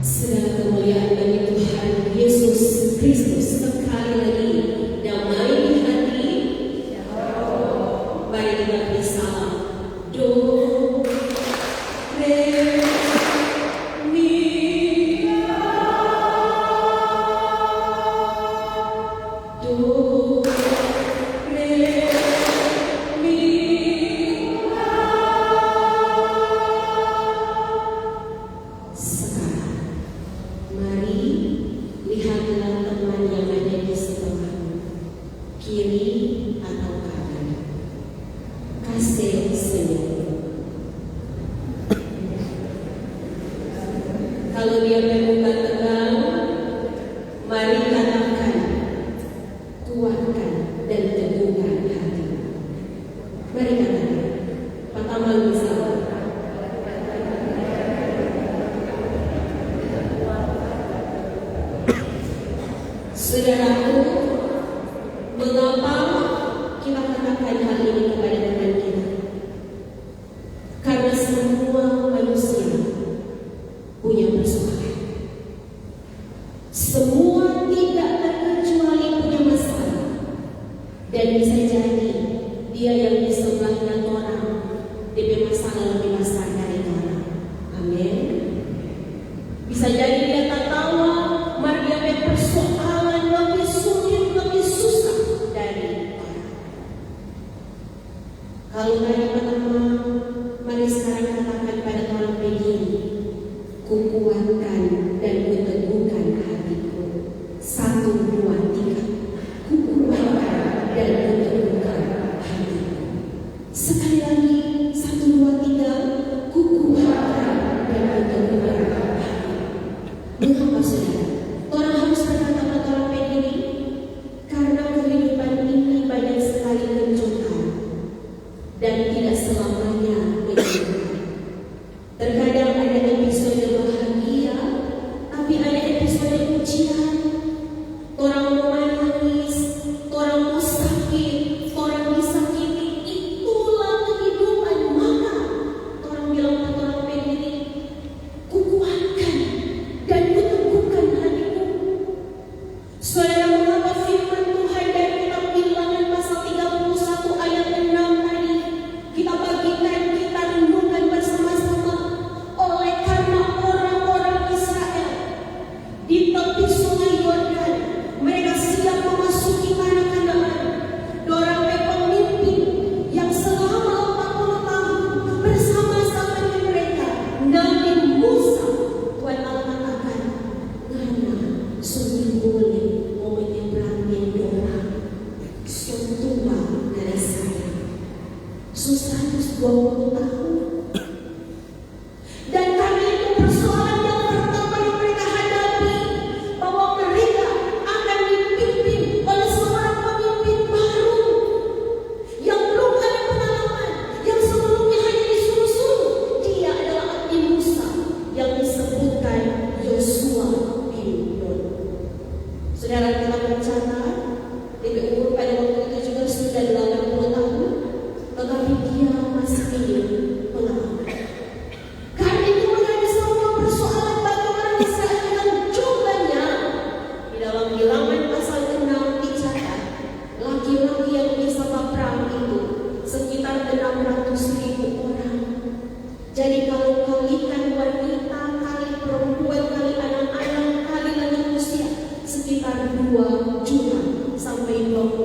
Segala kemuliaan bagi Tuhan Yesus Kristus. Sekali lagi, damai di hati. Mari kita bersama. Do, re, mi, do, re, mi. Sekarang, mari lihatlah teman yang ada di sebelahmu, kiri atau kanan. Kasih senyum. Kalau dia bermuka tegang, mari katakan, kuatkan dan teguhkan hati. Mari katakan, pertama bersama. Saudaraku, mengapa kita katakan hal ini kepada teman kita? Karena semua manusia punya persoalan. Semua tidak terkecuali punya masalah. Dan bisa jadi dia yang di sebelahnya orang, dia masalah lebih besar dari orang. Amin. Bisa jadi dia tak tahu, mari dia persoalan lebih sulit, lebih susah dari orang. Kalau hari pertama, mari sekarang katakan pada orang begini, kukuatkan dan kuteguhkan hatiku. 1, 2, 3. Kukuatkan dan kuteguhkan hatiku. Sekali lagi, 1, 2, 3. Kukuatkan dan kuteguhkan hatiku. Mengapa saudara? Orang harus berkata pada orang begini, karena kehidupan ini banyak sekali kejutan dan tidak selamanya menyenangkan. Terkadang ada episode bahagia, tapi ada episode ujian. Orang mau menangis, orang mau sakit, orang disakiti. Itulah kehidupan. Maka orang bilang pada orang begini, kukuatkan dan kuteguhkan hatiku. Saudara, mengapa firman Tuhan dari kitab Bilangan pasal 31 ayat 6 tadi kita bagikan, kita renungkan bersama-sama. Oleh karena orang-orang Israel di tepi sungai Yordan, mereka siap memasuki tanah Kanaan. Dorang pemimpin yang selama 40 tahun bersama-sama dengan mereka, Nabi Musa, Tuhan Allah katakan, karena sungguh boleh mau menyeberangi doa, suntua dari saya, 120 tahun. Dan karena itu persoalan yang pertama yang mereka hadapi, bahwa mereka akan dipimpin oleh seorang pemimpin baru yang belum ada pengalaman, yang sebelumnya hanya disuruh-suruh. Dia adalah Nabi Musa yang disebutkan Yosua bin Nun. Saudara, kita bercatat, dia umur pada waktu itu juga sudah 80 tahun, tetapi dia masih ingin pengalaman. Karena itu menjadi sebuah persoalan bagi orang Israel yang jumlahnya di dalam Bilangan pasal 6 dicatat, laki-laki yang beserta perang itu sekitar 600.000 orang. Jadi kalau kalikan wanita kali perempuan kali anak-anak kali lagi usia, sekitar 2 juta sampai 20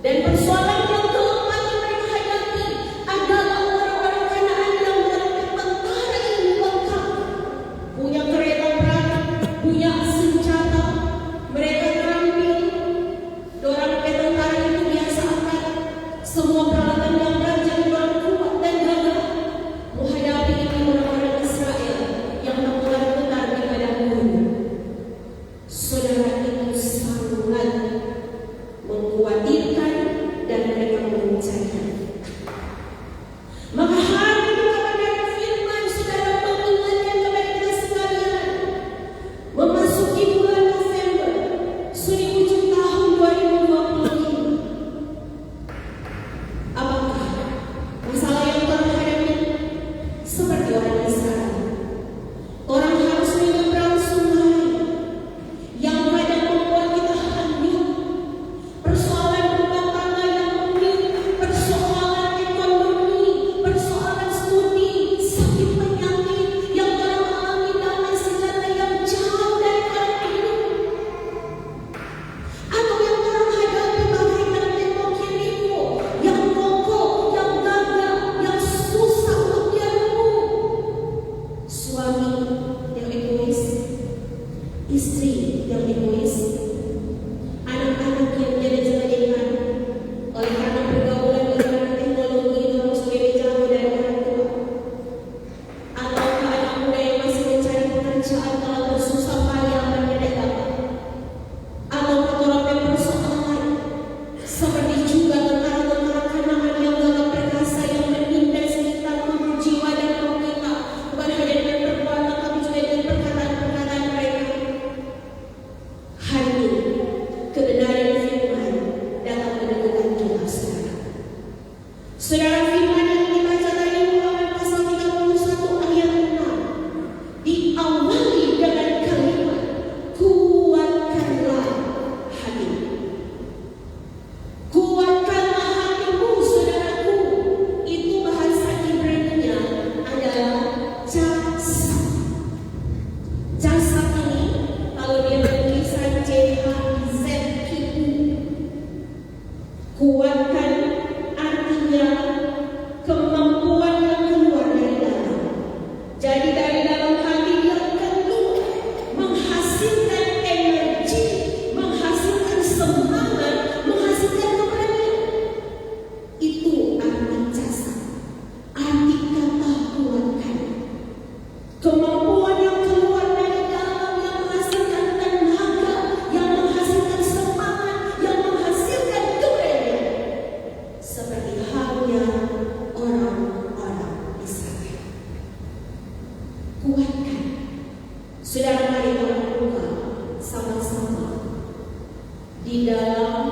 Dan persoalan yang keempat yang mereka hadapi adalah orang-orang Kanaan yang melalui tentara ini lengkap, punya kereta perang, punya senjata, mereka terampil. Dorang tentara itu biasa akan semua peralatan yang berjalan dorang kuat dan gagah menghadapi ini orang-orang Israel yang benar-benar di padang gurun. Saudara, itu sangat mengkhawatirkan dan mereka mengucapkan. Maka hari ini kebenaran firman saudara mengingatkan kepada kita sekalian, memasuki bulan November, sudah ujung tahun 2025. Apakah masalah yang Tuhan hadapi seperti orang Israel? Orang harus menyeberang sungai yang kadang membuat kita hanyut. Persoalan rumah tangga yang rumit, persoalan ekonomi, persoalan studi, sakit penyakit yang orang alami damai sejahtera yang jauh dari orang hidup. Atau yang orang hadapi bagaikan tembok Yeriko yang kokoh, yang gagah, yang susah untuk dilalui. Suami yang egois, istri yang egois, anak-anak yang jadi-jadikan oleh karena pergaulan di zaman teknologi dorong sendiri jauh dari orang tua, atau anak muda yang masih mencari pekerjaan kalau bersusah payah tidak dapat, atau orang persoalan seperti juga tentara-tentara Kanaan yang gagah perkasa yang menindas sekitar 7 jiwa dan roh kita, bukan hanya dengan perbuatan tapi juga dengan perkataan-perkataan mereka. Hari ini kebenaran firman datang meneguhkan kita, saudara. Saudara, firman yang dibaca dari Ulangan pasal 31 ayat 6 diawali dengan kalimat kuatkanlah hatimu. Kuatkanlah hatimu, saudaraku. Itu bahasa Ibrani-nya adalah jasad. Jasad ini kalau dia bertulisan JHZQ, kuatkan artinya kemampuan yang keluar dari dalam. Jadi dari dalam hati dia keluar, menghasilkan energi, menghasilkan semangat, menghasilkan keberanian. Itu arti jasad. Arti kata kuatkan. Kemampuan yang keluar dari dalam yang menghasilkan tenaga, yang menghasilkan semangat, yang menghasilkan keberanian. Seperti halnya orang-orang Israel. Kuatkan. Saudara, mari kita buka sama-sama di dalam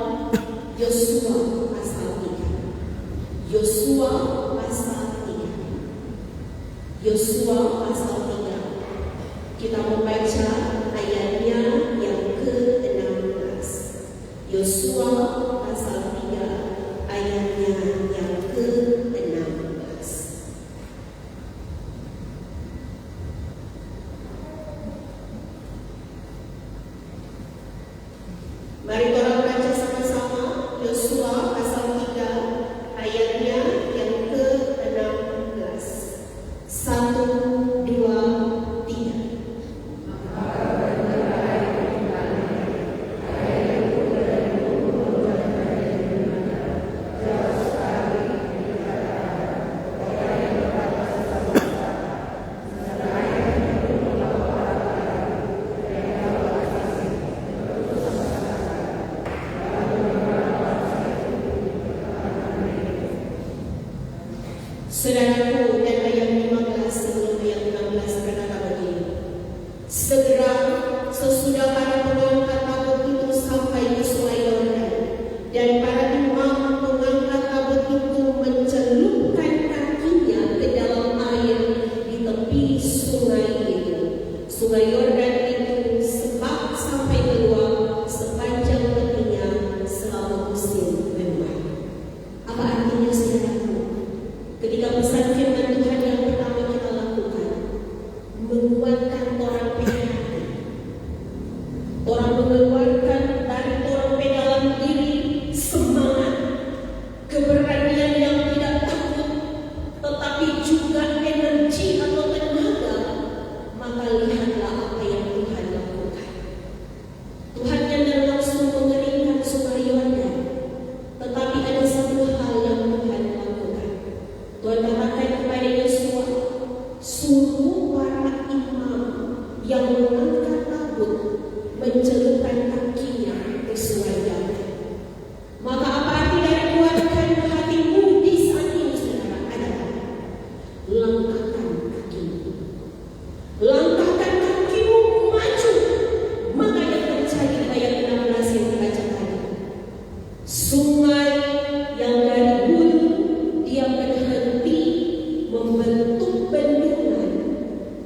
Yosua pasal 3. Yosua pasal 3. Yosua pasal 3. Kita membaca ayatnya yang ke-16. Yosua pasal 3 ayatnya yang ke-16. Mari kita baca sama-sama Yosua pasal 3 ayatnya yang ke-16. 1, 2, 3. Saudaraku, dan ayat 15 sebelum ayat 16 berkata begini. Segera sesudah para pengangkat tabut itu sampai di sungai Yordan, dan para imam pengangkat tabut itu mencelupkan kakinya ke dalam air di tepi sungai itu. Sungai Yordan itu sebab sampai keluar sepanjang tepinya selama musim menuai. Apa artinya, saudaraku? Ketika pesan firman Tuhan yang pertama kita lakukan, menguatkan orang PHK, orang Sungai yang dari hulu dia berhenti membentuk bendungan,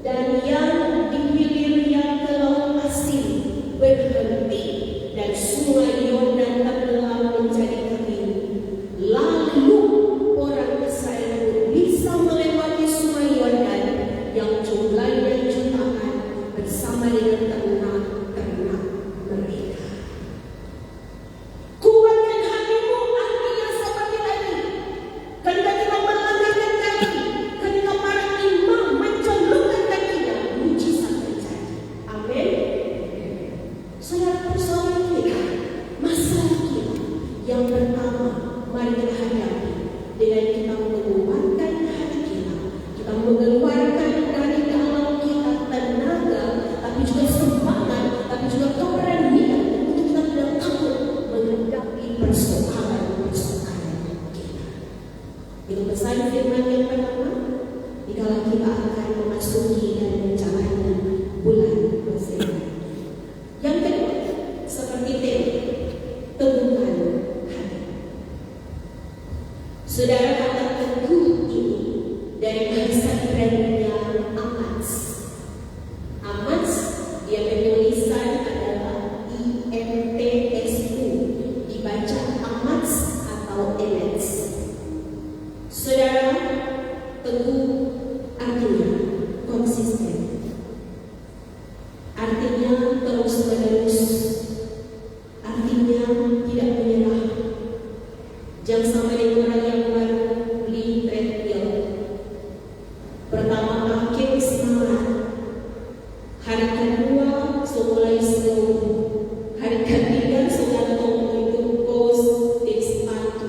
dan yang di hilirnya ke laut asin berhenti, dan sungai Yordan tenggelam menjadi kering. Lalu orang Israel pun bisa melewati sungai Yordan yang jumlahnya jutaan bersama dengan ternak-ternak mereka. Kuatkan hatimu, artinya seperti tadi. Ketika kita melangkahkan kaki, ketika para imam mencolokkan kakinya, mujizat terjadi. Amin. Saudara, persoalan kita, masalah kita yang pertama, mari kita hadapi dengan kita menguatkan hati kita mengeluarkan dari dalam kita tenaga, tapi juga semangat, tapi juga keberanian untuk kita tidak takut menghadapi persoalan-persoalan kita. Itu pesan firman yang pertama, dikala kita akan memasuki dan menjalani bulan Desember. Yang kedua, seperti tema, teguhkan hati. Saudara, kata teguh ini dari bahasa Ibrani-nya Amats. Amats, dia penulisan adalah IMTSU, dibaca Amats atau Emets. Saudara, teguh artinya konsisten, artinya terus menerus, artinya tidak menyerah. Jangan sampai dengan orang yang baru beli treadmill, pertama makin semangat, hari kedua mulai slow, hari ketiga sudah tahu itu pos di sepatu,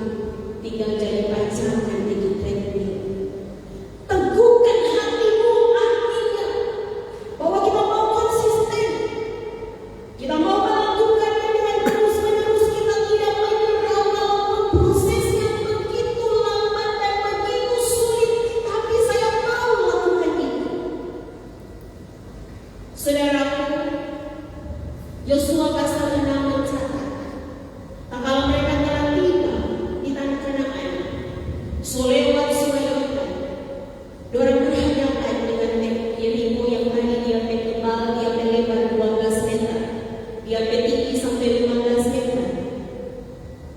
tinggal jadi pacar nanti di treadmill. Teguhkan hatimu, artinya bahwa kita mau konsisten, kita mau melakukannya dengan terus-menerus, kita tidak menyerah walaupun prosesnya begitu lambat dan begitu sulit, tapi saya mau lakukan itu. Saudaraku, Yosua pasal 6 mencatat, kalau mereka telah tiba di tanah Kanaan, lewat sungai Yordan, dorang berhadapan dengan Yeriko yang tadi dia tebal, dia lebar 12 meter, dia tinggi sampai 15 meter.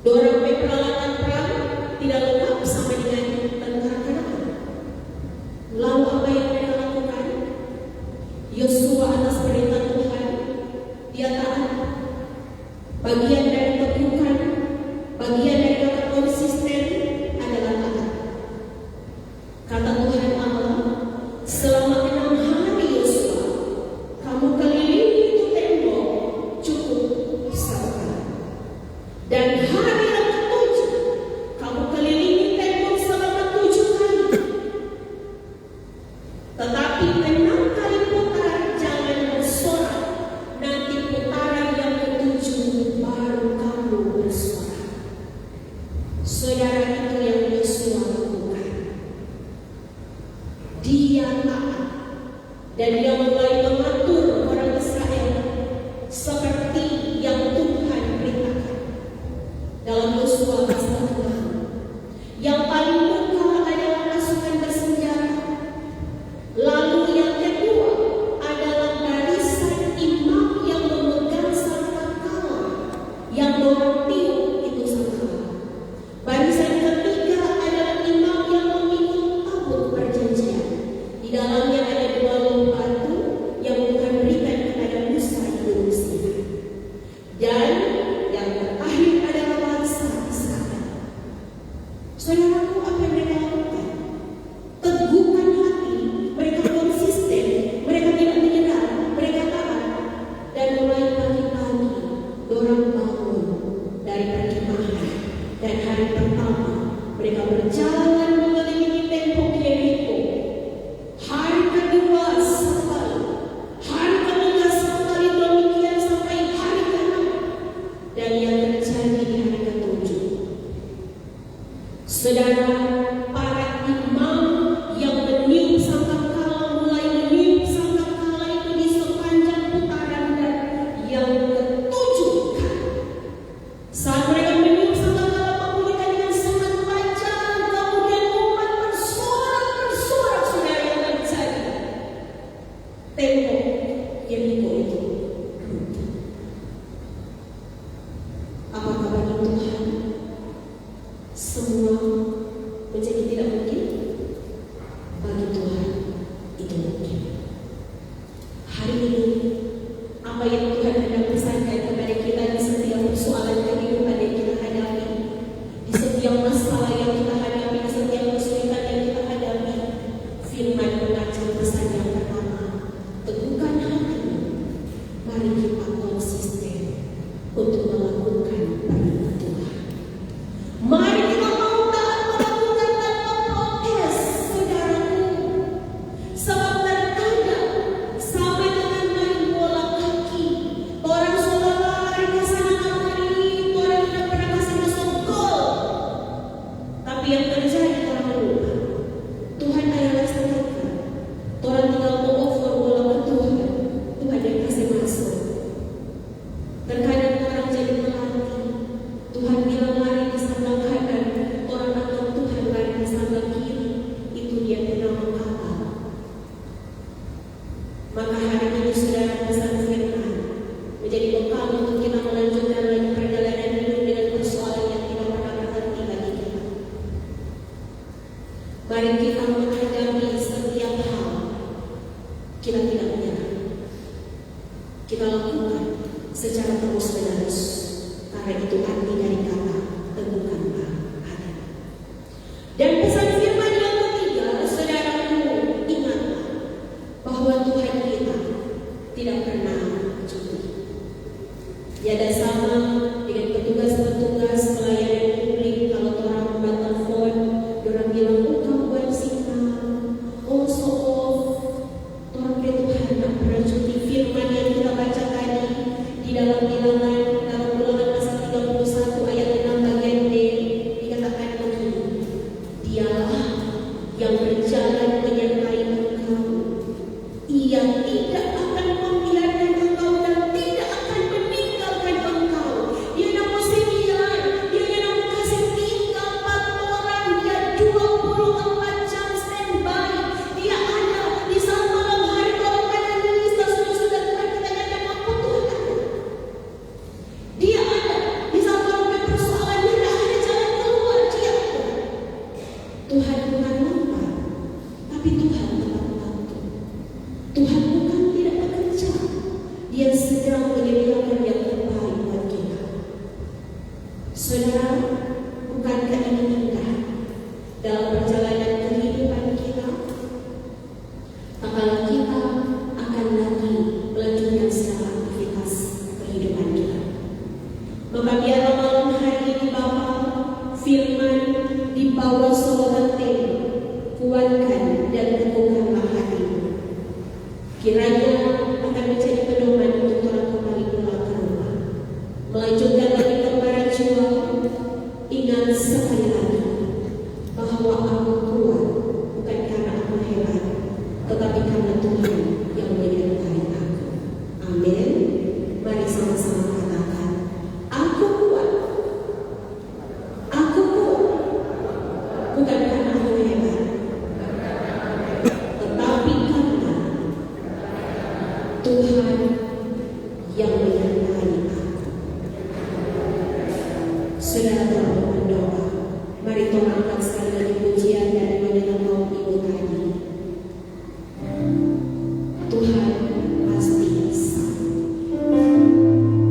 Dorang peralatan perang tidak lengkap sama dengan tentara Kanaan. Lalu apa yang mereka lakukan? Yosua atas perintah Tuhan, dia taat. Bagian dari teguhan, bagian dari kata konsisten adalah taat. Kata Tuhan Allah, selama 6 hari Yosua, kamu kelilingi itu tembok cukup 1 kali. Dan hari yang ke-7, kamu kelilingi tembok selama 7 kali. Tetapi 6 kali putar, jangan bersorak. Nanti putaran yang ke-7 baru kamu bersorak. Saudara, itu yang Yosua lakukan. Dia taat dan dia mulai mengatur orang Israel seperti yang Tuhan perintahkan. Dalam Yosua pasal 6, yang paling muka adalah pasukan bersenjata. Lalu yang kedua adalah barisan imam yang memegang sangkakala, yang dorang tiup itu sangkakala. Barisan ketiga adalah imam yang memikul tabut perjanjian. Di dalamnya ada 2 lom batu yang Tuhan berikan kepada Musa di Gunung Sinai. Dan yang terakhir adalah bangsa Israel. Saudaraku, apa yang mereka lakukan? Teguhkan hati, mereka konsisten, mereka tidak menyerah, mereka taat. Dan mulai pagi-pagi, dorang bangun dari perkemahan. Dan hari pertama, mereka berjalan mengelilingi tembok Yeriko. Hari kedua sekali, hari ketiga sekali, demikian sampai hari ke-6. Dan yang terjadi di hari ke-7, saudara, para imam yang meniup sangkakala mulai meniup sangkakala itu di sepanjang putaran dan yang ke-7 kali. Saat mereka meniup sangkakala semua menjadi tidak mungkin. Bagi Tuhan itu mungkin. Hari ini apa yang Tuhan hendak pesankan kepada kita di setiap persoalan kehidupan yang kita hadapi, di setiap masalah yang kita hadapi, di setiap kesulitan yang kita hadapi, firman mengajar pesan yang pertama, teguhkan hatimu. Mari kita konsisten untuk melakukan perintah Tuhan. Mari kita mau taat melakukan tanpa protes, saudaraku. Sebab terkadang sama dengan main bola kaki, orang sudah lari ke sana kemari, orang tidak pernah kasih masuk gol. Tapi yang terjadi orang lupa. Tuhan adalah striker. Orang tinggal mau over bola ke Tuhan. Tuhan yang kasih masuk. Terkadang orang jadi melatih. Tuhan bilang lari di sebelah kanan, orang anggap Tuhan lari di sebelah kiri. Itu dia tidak mengapa. Maka hari ini saudara pesan firman menjadi bekal untuk kita melanjutkan lagi perjalanan hidup dengan persoalan yang tidak pernah berhenti bagi kita. Mari kita menghadapi setiap hal. Kita tidak menyerah. Kita lakukan secara terus-menerus. Karena itu arti dari kata teguhkanlah hati. Dan pesan firman yang ketiga, saudaraku, ingatlah bahwa Tuhan kita tidak pernah cuti. Tiada sama dengan petugas-petugas pelayanan publik. Kalau orang membuat telepon, orang bilang, oh kamu buat signal, oh so off. Orang Tuhan tak pernah cuti. Firman yang kita baca tadi di dalam bilangan pasal 31 ayat 6 bagian D dikatakan begini, dialah yang berjalan menyertai engkau. Ia tidak akan membiarkan engkau dan tidak akan meninggalkan engkau. Dia nak sembilan, dia nak kasih tinggal 4 orang, dia 24 jam standby. Dia ada di saat malam hari kalau pada lista sudah Tuhan kita nyatakan apa Tuhan ada. Dia ada di saat malam persoalan tidak ada jalan keluar, dia ada. Tuhan bukan lupa, tapi Tuhan tetap membantu. Tuhan bukan tidak bekerja, Dia sedang menyediakan yang terbaik buat kita. Saudara, bukankah ini indah dalam perjalanan kehidupan kita? Apakah kita akan lagi melanjutkan segala aktivitas kehidupan kita? Maka biarlah malam hari ini Bapa, firman di bawah soal tema, kuatkan dan teguhkanlah hatimu. Kiranya akan menjadi pedoman untuk orang kembali pulang ke rumah, melanjutkan lagi kembaran juang. Ingat sekali lagi bahwa aku kuat bukan karena aku hebat, tetapi karena Tuhan yang menyertai aku. Amin. Mari sama-sama katakan, aku kuat. Aku kuat bukan karena aku hebat, tetapi karena Tuhan